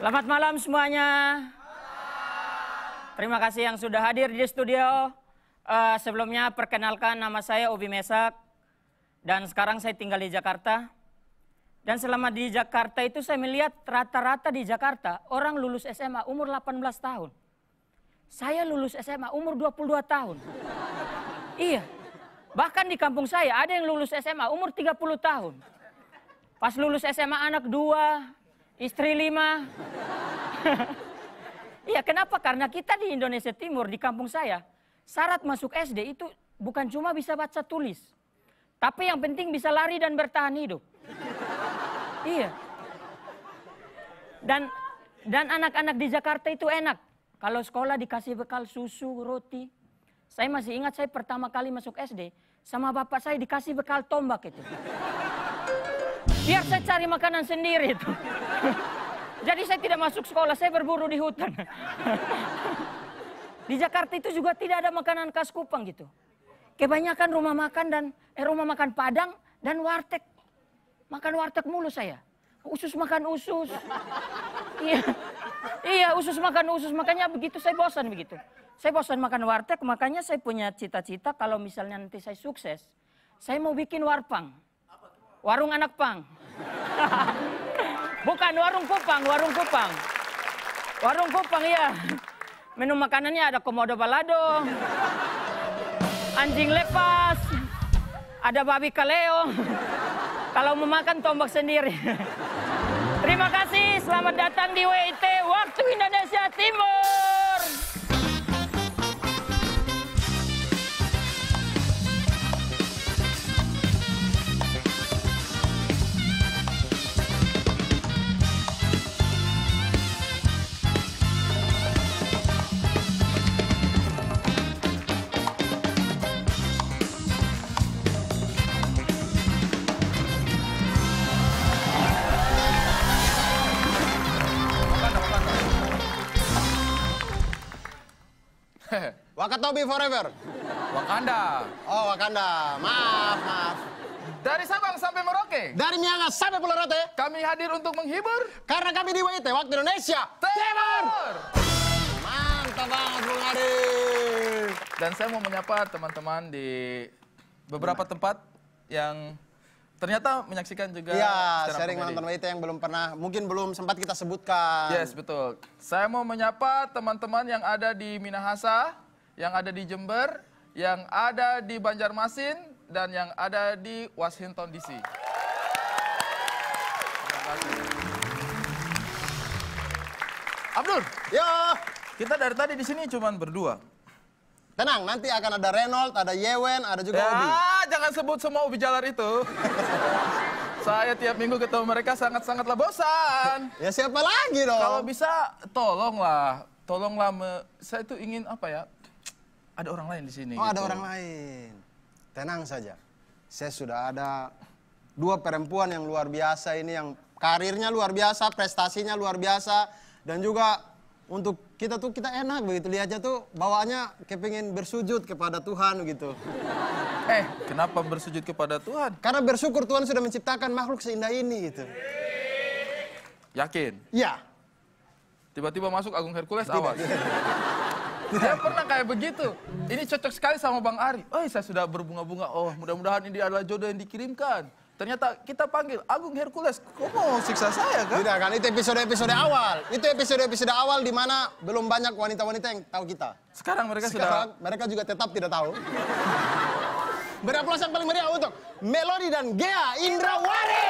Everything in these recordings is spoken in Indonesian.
Selamat malam semuanya. Terima kasih yang sudah hadir di studio. Sebelumnya perkenalkan, nama saya Obi Mesak. Dan sekarang saya tinggal di Jakarta. Dan selama di Jakarta itu saya melihat rata-rata di Jakarta orang lulus SMA umur 18 tahun. Saya lulus SMA umur 22 tahun. Iya. Bahkan di kampung saya ada yang lulus SMA umur 30 tahun. Pas lulus SMA anak 2. Istri 5. Iya, kenapa? Karena kita di Indonesia Timur, di kampung saya, syarat masuk SD itu bukan cuma bisa baca tulis. Tapi yang penting bisa lari dan bertahan hidup. Iya. Dan anak-anak di Jakarta itu enak. Kalau sekolah dikasih bekal susu, roti. Saya masih ingat saya pertama kali masuk SD, sama bapak saya dikasih bekal tombak itu. Biar saya cari makanan sendiri itu. Jadi saya tidak masuk sekolah, saya berburu di hutan. Di Jakarta itu juga tidak ada makanan khas Kupang gitu. Kebanyakan rumah makan Padang dan warteg. Makan warteg mulu saya. Usus makan usus. Iya, usus makan usus. Makanya begitu saya bosan begitu. Saya bosan makan warteg, makanya saya punya cita-cita kalau misalnya nanti saya sukses. Saya mau bikin warpang. Warung anak pang. Bukan warung Kupang, warung Kupang. Warung Kupang ya. Menu makanannya ada komodo balado, anjing lepas, ada babi kaleo. Kalau mau makan tombak sendiri. Terima kasih, selamat datang di WIT Waktu Indonesia Timur. Wakatobi forever. Wakanda. Oh, Wakanda. Maaf. Dari Sabang sampai Merauke. Dari Miangas sampai Pulau Rote. Kami hadir untuk menghibur. Karena kami di WIT Waktu Indonesia Timur. Mantap banget, Bung Adi. Dan saya mau menyapa teman-teman di beberapa tempat yang ternyata menyaksikan juga. Iya, sharing nonton WIT yang belum pernah, mungkin belum sempat kita sebutkan. Yes, betul. Saya mau menyapa teman-teman yang ada di Minahasa, yang ada di Jember, yang ada di Banjarmasin, dan yang ada di Washington DC. Abdul, Yo, kita dari tadi di sini cuma berdua. tenang, nanti akan ada Reynold, ada Yewen, ada juga Obi. Jangan sebut semua Ubi Jalar itu. Saya tiap minggu ketemu mereka sangat-sangatlah bosan. Ya siapa lagi dong? Kalau bisa, tolonglah. Saya itu ingin apa ya? Ada orang lain di sini. Oh, gitu. ada orang lain. Tenang saja. Saya sudah ada 2 perempuan yang luar biasa ini, yang karirnya luar biasa, prestasinya luar biasa, dan juga untuk kita enak begitu lihatnya tuh bawaannya kepingin bersujud kepada Tuhan gitu. Kenapa bersujud kepada Tuhan? Karena bersyukur Tuhan sudah menciptakan makhluk seindah ini gitu. Yakin? Ya. Tiba-tiba masuk Agung Hercules, awas. Saya pernah kayak begitu. Ini cocok sekali sama Bang Ari. Saya sudah berbunga-bunga. Oh, mudah-mudahan ini adalah jodoh yang dikirimkan. Ternyata kita panggil Agung Hercules. Kok mau siksa saya kan? Tidak kan, itu episode awal. Itu episode awal di mana belum banyak wanita-wanita yang tahu kita. Sekarang mereka mereka juga tetap tidak tahu. Beri aplaus yang paling meriah untuk Melody dan Gea Indrawari.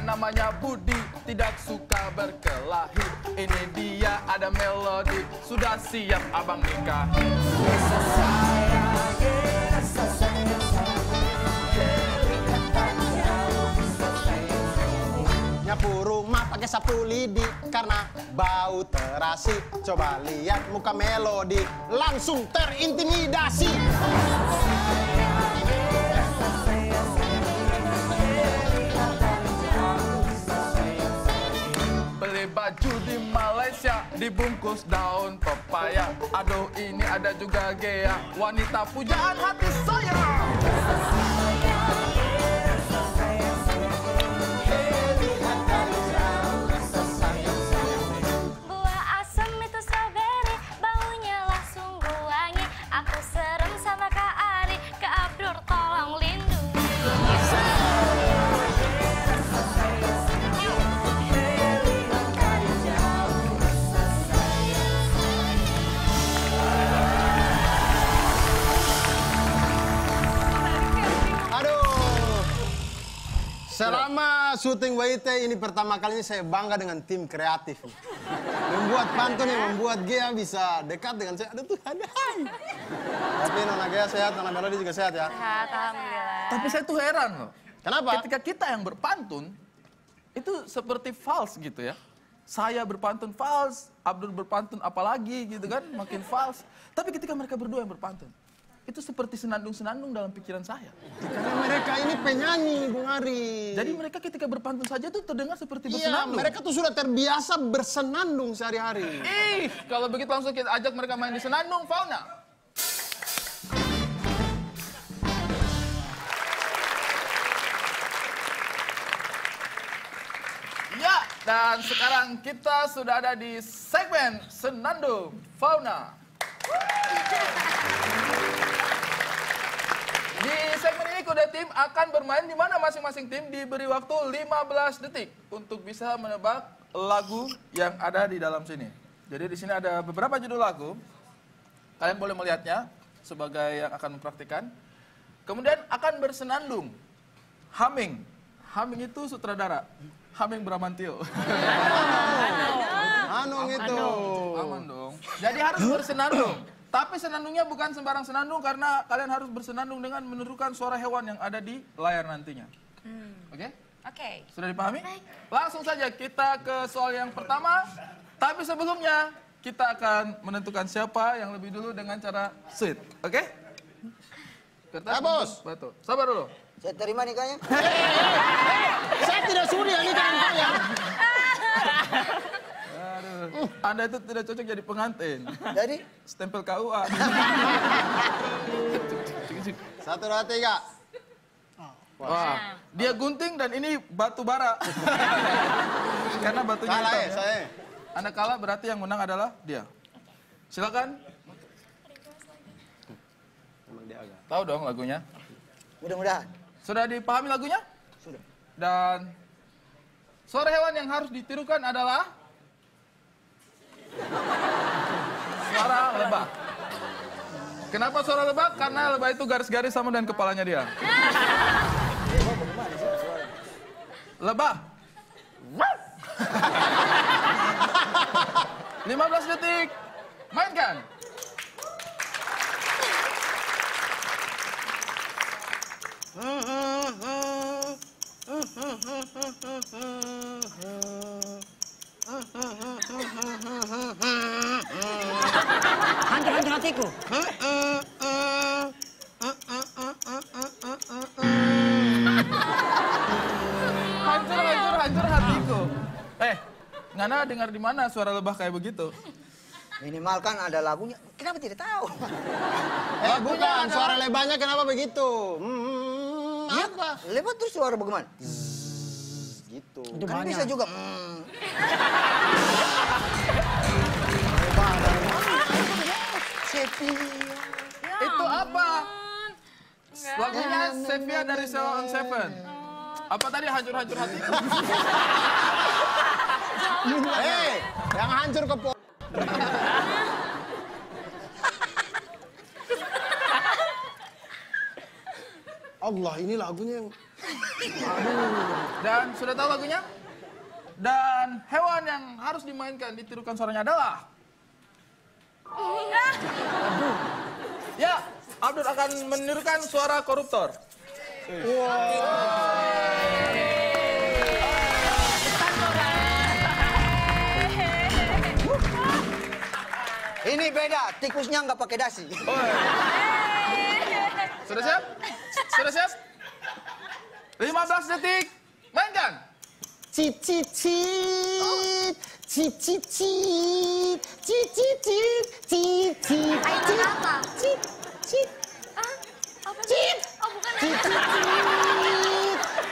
Namanya Budi, tidak suka berkelahi. Ini dia ada Melody, sudah siap abang nikahi. Nyapu rumah pakai sapu lidi karena bau terasi. Coba lihat muka Melody, langsung terintimidasi. dibungkus daun pepaya. Aduh ini ada juga Gea, wanita pujaan hati saya. Buah asem itu strawberry, baunya langsung wangi. Aku serem sama Kak Ari, Kak Abdur tolong lindungi. Aduh. Selama syuting WIT ini pertama kalinya saya bangga dengan tim kreatif. Membuat pantun yang membuat Gea bisa dekat dengan saya. Aduh Tuhan. Tapi Nona Gea sehat, Nona Melody juga sehat ya. Sehat, alhamdulillah. Tapi saya tuh heran loh. Kenapa? Ketika kita yang berpantun, itu seperti false gitu ya. Saya berpantun false, Abdur berpantun apalagi gitu kan, makin false. Tapi ketika mereka berdua yang berpantun, itu seperti senandung-senandung dalam pikiran saya. Karena mereka ini penyanyi, Bung Ari. Jadi mereka ketika berpantun saja tuh terdengar seperti Iya, bersenandung. mereka tuh sudah terbiasa bersenandung sehari-hari. Ih, kalau begitu langsung kita ajak mereka main di senandung, Fauna. Ya, dan sekarang kita sudah ada di segmen Senandung Fauna. Di segmen ini Kuda Tim akan bermain di mana masing-masing tim diberi waktu 15 detik untuk bisa menebak lagu yang ada di dalam sini. Jadi di sini ada beberapa judul lagu. Kalian boleh melihatnya sebagai yang akan mempraktikkan. Kemudian akan bersenandung. Humming. Humming itu sutradara. Humming Bramantio. Anung itu. Aman dong. Jadi harus bersenandung. Tapi senandungnya bukan sembarang senandung karena kalian harus bersenandung dengan menirukan suara hewan yang ada di layar nantinya. Oke? Oke. Sudah dipahami? Langsung saja kita ke soal yang pertama. Tapi sebelumnya kita akan menentukan siapa yang lebih dulu dengan cara sweet. Oke? Kertas, Bos. batu. Sabar dulu. Saya terima nikahnya. Saya tidak sudi ya nikahan saya. Aduh. Anda itu tidak cocok jadi pengantin. Jadi, Stempel KUA. 1, 2, 3. Wah, dia gunting dan ini batu bara. Karena batunya Kalah hitam ya ya. saya. Anda kalah berarti yang menang adalah dia. Silakan. Emang dia agak. Tahu dong lagunya. mudah-mudahan. Sudah dipahami lagunya? Sudah. Dan suara hewan yang harus ditirukan adalah suara lebah. Kenapa suara lebah? Karena lebah itu garis-garis sama dengan kepalanya dia. Lebah. 15 detik. Mainkan. Hancur hatiku. Hancur hatiku. Ngana dengar di mana suara lebah kayak begitu? Minimal kan ada lagunya. Kenapa tidak tahu? Bukan, suara lebahnya kenapa begitu? Apa? Lebat terus suara bagaimana? Gitu. Kan bisa juga. Sepia. Itu apa? Lagunya Sepia dari Ceylon Seven. Apa tadi hancur-hancur hatiku? Yang hancur ke Allah, ini lagunya yang... Dan sudah tahu lagunya? Dan hewan yang harus dimainkan, ditirukan suaranya adalah... Ya, Abdur akan menirukan suara koruptor. Ini beda, tikusnya nggak pakai dasi. Sudah siap? Sudah siap? 15 detik, mainkan! Cit cit cit. Cit cit cit. Cit cit cit. Cit cit. Ayo apa? Cit cit. Ah, apa sih? Cit. Oh, bukan. Cit cit cit.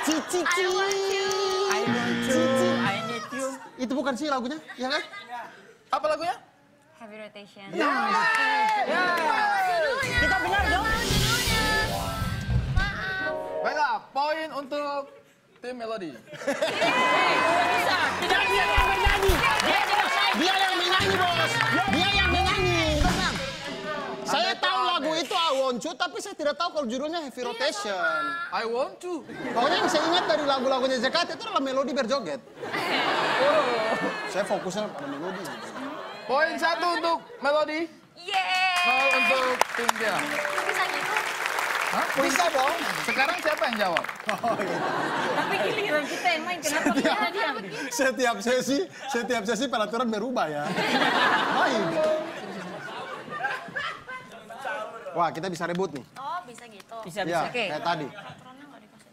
Cit cit I want cit. you. I want you, I need you. Itu bukan sih lagunya, ya kan? Apa lagunya? Heavy rotation. Kita benar dong. Judulnya. Maaf. Baiklah, poin untuk tim Melody. Bisa. Tidak dia yang bernyanyi. Dia tidak saya. Dia yang menyanyi, Bos. Dia yang menyanyi. Saya tahu lagu itu I Want You, tapi saya tidak tahu kalau judulnya Heavy Rotation. I want to. Pokoknya yang saya ingat dari lagu-lagunya JKT itu adalah melodi berjoget. Saya fokusnya pada melodi. Poin 1 untuk Melody, Yeay. 0 untuk tim dia. Bisa gitu? Hah? Bisa dong. Sekarang siapa yang jawab? Tapi giliran kita yang main, kenapa kita diambil? Setiap sesi peraturan berubah ya. Baik. Wah, kita bisa rebut nih. Oh, bisa gitu. Bisa, Ya, bisa. kayak tadi.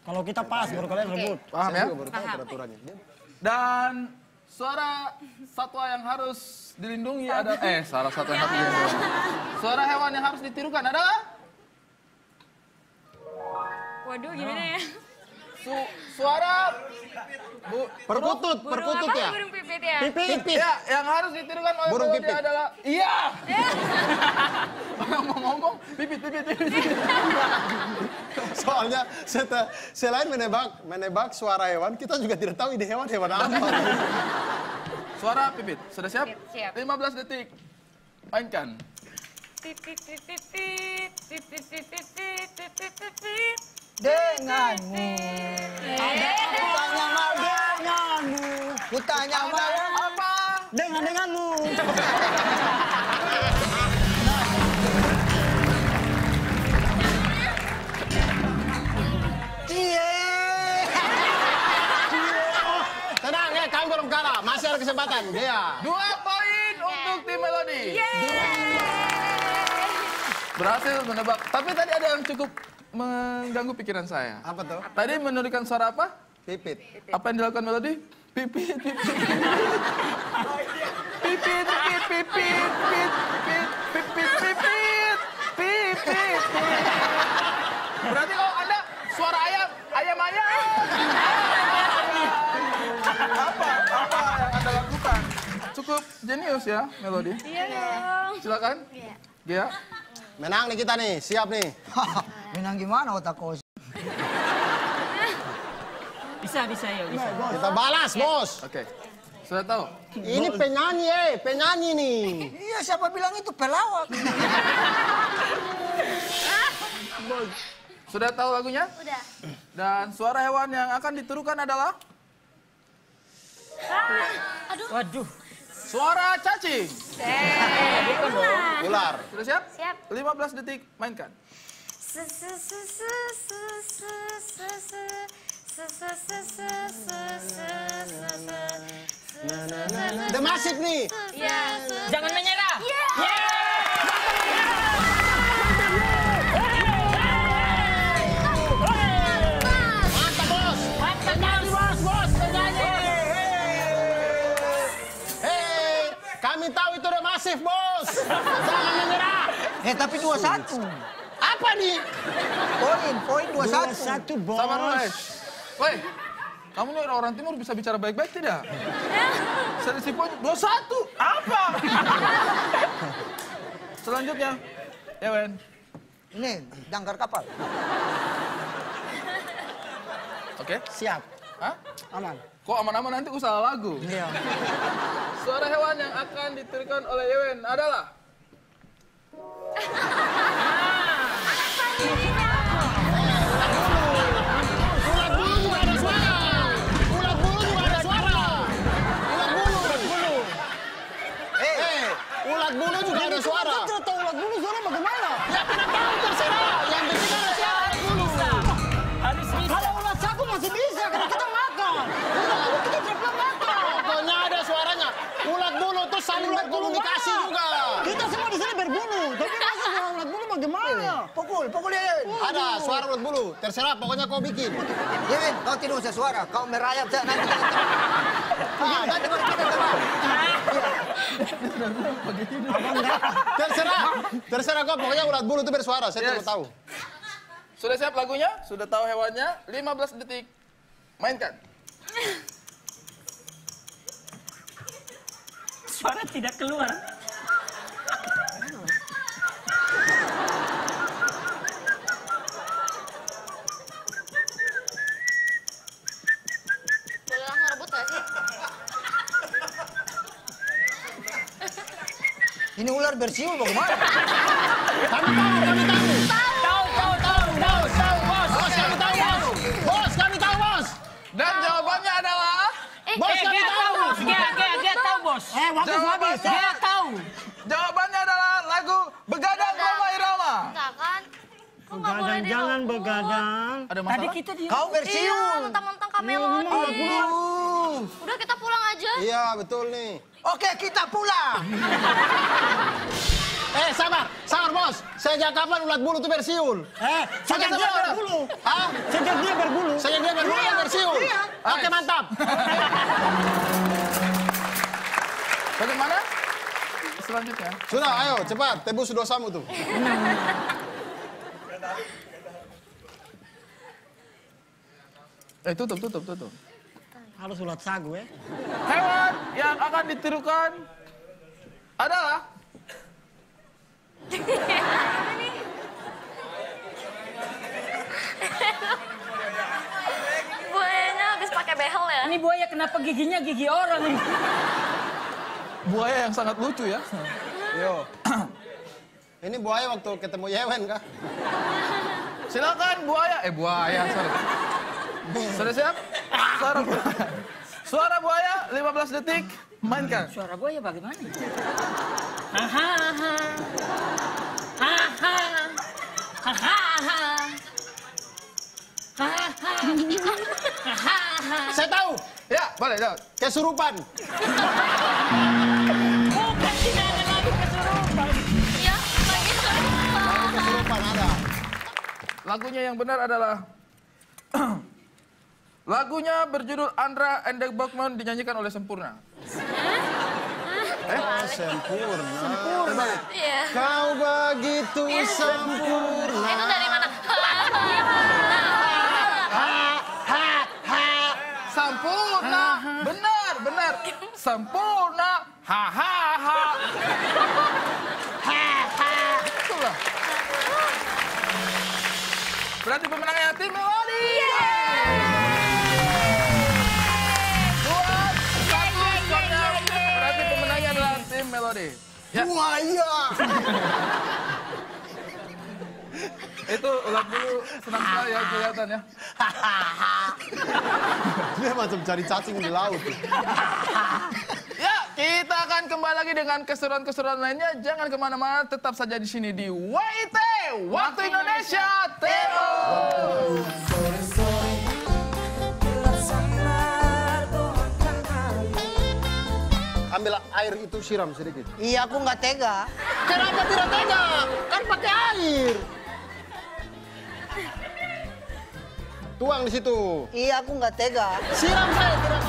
Kalau kita pas, baru kalian rebut. Paham Saya ya? juga baru tahu peraturannya. Dan suara satwa yang harus dilindungi adalah suara satwa yang harus dilindungi. Suara hewan yang harus ditirukan adalah Waduh, gimana ya? suara Perkutut Burung ya. apa? Burung pipit ya? Pipit. ya yang harus ditirukan oleh Burung Melody pipit. adalah iya. Ngomong pipit. Soalnya selain menebak suara hewan, kita juga tidak tahu ide hewan apa. Suara pipit. Sudah siap? Siap. 15 detik. Mainkan. Pipit, pipit, pipit, pipit, pipit, pipit, pipit, pipit. Denganmu. Kutanya mau denganmu. Kutanya mau Apa? Denganmu. Tenang ya, kami belum kalah. Masih ada kesempatan. Dia. 2 poin untuk tim Melody. Berhasil menebak. Tapi tadi ada yang cukup mengganggu pikiran saya. Apa tuh? Tadi menurunkan suara apa? Pipit. Apa yang dilakukan Melody? Pipit. Berarti kalau Anda suara ayam. Apa yang Anda lakukan? Cukup jenius ya, Melody. Iya dong. Silakan. Iya. Gia. Menang nih kita nih, siap nih. Menang gimana otak kau? Bisa ya, bisa. Kita balas, Bos. Oke. Sudah tahu? Ini penyanyi nih. Iya, siapa bilang itu pelawak? Sudah tahu lagunya? Udah. Dan suara hewan yang akan ditirukan adalah Aduh. Waduh. suara cacing. Ular. Sudah siap? Siap. 15 detik, mainkan. The Massive nih. Jangan menyerah. Mantap, Bos. Penyanyi, Bos. Penyanyi. Hei, kami tahu itu The Massive, Bos. Jangan menyerah. Tapi 2-1. Apa nih? Poin 2-1. 2-1, bos. Sabar dulu, Woi, kamu ini orang timur bisa bicara baik-baik tidak? Selisih poin 2-1. Apa? Selanjutnya, Ewen. Ini, jangkar kapal. Oke. Siap. Hah? Aman. Kok aman-aman nanti usaha lagu? Iya. Suara hewan yang akan ditirukan oleh Ewen adalah Ulat bulu juga ada suara. Ulat bulu juga ada suara. Ulat bulu. Ulat bulu juga ada suara. Kita tahu ulat bulu suara bagaimana? Ya tidak tahu terserah. Yang penting ada suara ulat bulu. Harus bisa. Kalau ulat saku masih bisa, karena kita makan. Ulat bulu kita tidak pernah makan. Pokoknya ada suaranya. Ulat bulu tuh saling berkomunikasi juga. Kita semua di sini berbulu, tapi masa suara ulat pukul Yewen. Ada suara ulat bulu. Terserah, pokoknya kau bikin. Yewen, kau tidak usah suara. Kau merayap saja nanti. Nanti baru kita coba. Terserah kau, pokoknya ulat bulu itu bersuara. Saya tidak tahu. Sudah siap lagunya? Sudah tahu hewannya? 15 detik. Mainkan. Suara tidak keluar. Boleh langsung rebut gak sih? Ini ular bersiul bagaimana? Kami tahu. Dan jawabannya adalah... Bos, kami tahu. Dia tahu, Bos. Waktu habis. Dia tahu. Jawabannya adalah lagu Begadang Roma Irama. Enggak kan? Kok nggak boleh Begadang, jangan direbut? begadang. Ada Tadi masalah? kita di... Kau Iya, bersiul. mentang-mentang Kamelodi. Udah kita pulang aja. Iya, betul nih. Oke, kita pulang. Sabar bos. Sejak kapan ulat bulu itu bersiul? Sejak dia berbulu. Hah? Sejak dia berbulu. Sejak dia berbulu dia bersiul? Oke, mantap. Bagaimana? Selanjutnya. Sudah, ayo cepat. Tebus dosamu tuh. Tutup. Harus ulat sagu ya. Hewan yang akan ditirukan adalah... Buayanya habis pakai behel ya? Ini buaya kenapa giginya gigi orang nih? Buaya yang sangat lucu ya. Yo. Ini buaya waktu ketemu Yewen kah? Silakan buaya. Buaya, sorry. Sudah siap? Suara buaya 15 detik. Mainkan. Suara buaya bagaimana? Hahaha. Hahaha. Hahaha. Saya tahu. Ya, boleh, jawab. Kesurupan. Bukan, tidak ada lagi kesurupan. Ya, lagi serupa. Kesurupan ada. Lagunya yang benar adalah... Lagunya berjudul Andra and the Bachman dinyanyikan oleh Sempurna. Sempurna. Iya. Kau begitu sempurna. Itu dari mana? Sempurna. Benar. Sempurna. Hahaha. Itulah. Berarti pemenangnya tim Melodi. 2-1 skornya. Berarti pemenangnya adalah tim Melodi. Ya. Buaya. Itu ulat bulu senang sekali ya kelihatan ya. Dia macam cari cacing di laut. Ya, kita akan kembali lagi dengan keseruan-keseruan lainnya. Jangan kemana-mana, tetap saja di sini di WIT, Waktu Indonesia Timur. Ambil air itu siram sedikit. Iya, aku nggak tega. Kenapa tidak tega? Kan pakai air. Tuang di situ. Iya, aku nggak tega. Siram saya tidak.